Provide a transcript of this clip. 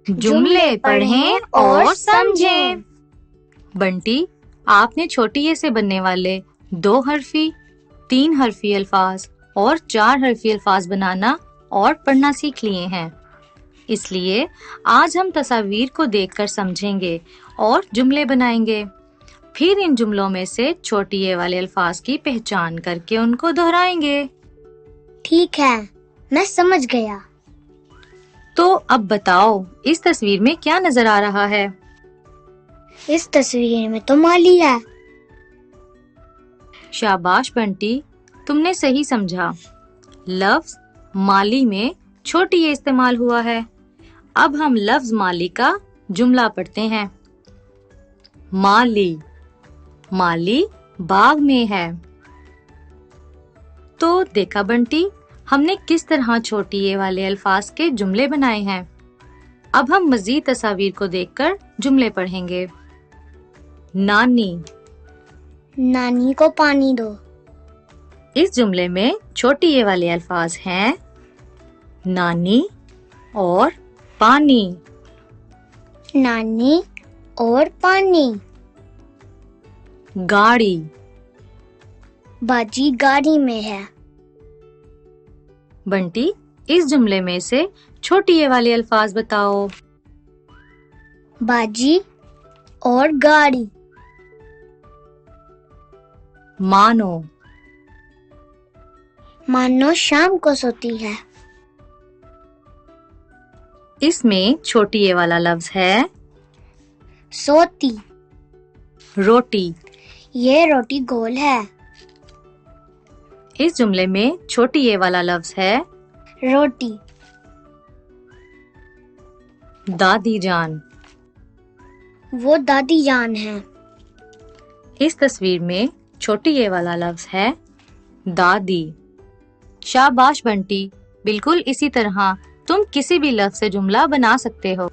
جملے پڑھیں اور سمجھیں۔ بنٹی، آپ نے چھوٹی اے سے بننے والے 2 حرفی، 3 حرفی الفاظ اور 4 حرفی الفاظ بنانا اور پڑھنا سیکھ لیے ہیں۔ اس لیے آج ہم تصاویر کو دیکھ کر سمجھیں گے اور جملے بنائیں گے۔ پھر ان جملوں میں سے چھوٹی اے والے الفاظ کی پہچان کر کے ان کو دہرائیں گے۔ ٹھیک ہے، میں سمجھ گیا۔ تو اب بتاؤ، اس تصویر میں کیا نظر آ رہا ہے؟ اس تصویر میں تو مالی ہے۔ شاباش بنٹی، تم نے صحیح سمجھا۔ لفظ مالی میں چھوٹی اے استعمال ہوا ہے۔ اب ہم لفظ مالی کا جملہ پڑھتے ہیں۔ مالی، مالی باغ میں ہے۔ تو دیکھا بنٹی، ہم نے کس طرح چھوٹی اے والے الفاظ کے جملے بنائے ہیں۔ اب ہم مزید تصاویر کو دیکھ کر جملے پڑھیں گے۔ نانی، نانی کو پانی دو۔ اس جملے میں چھوٹی اے والے الفاظ ہیں نانی اور پانی۔ نانی اور پانی۔ گاڑی، باجی گاڑی میں ہے۔ بنٹی، اس جملے میں سے چھوٹی اے والے الفاظ بتاؤ۔ باجی اور گاڑی۔ مانو، مانو شام کو سوتی ہے۔ اس میں چھوٹی اے والا لفظ ہے سوتی۔ روٹی۔ یہ روٹی گول ہے۔ اس جملے میں چھوٹی اے والا لفظ ہے روٹی۔ دادی جان۔ وہ دادی جان ہے۔ اس تصویر میں چھوٹی اے والا لفظ ہے دادی۔ شاباش بنٹی، بالکل اسی طرح تم کسی بھی لفظ سے جملہ بنا سکتے ہو۔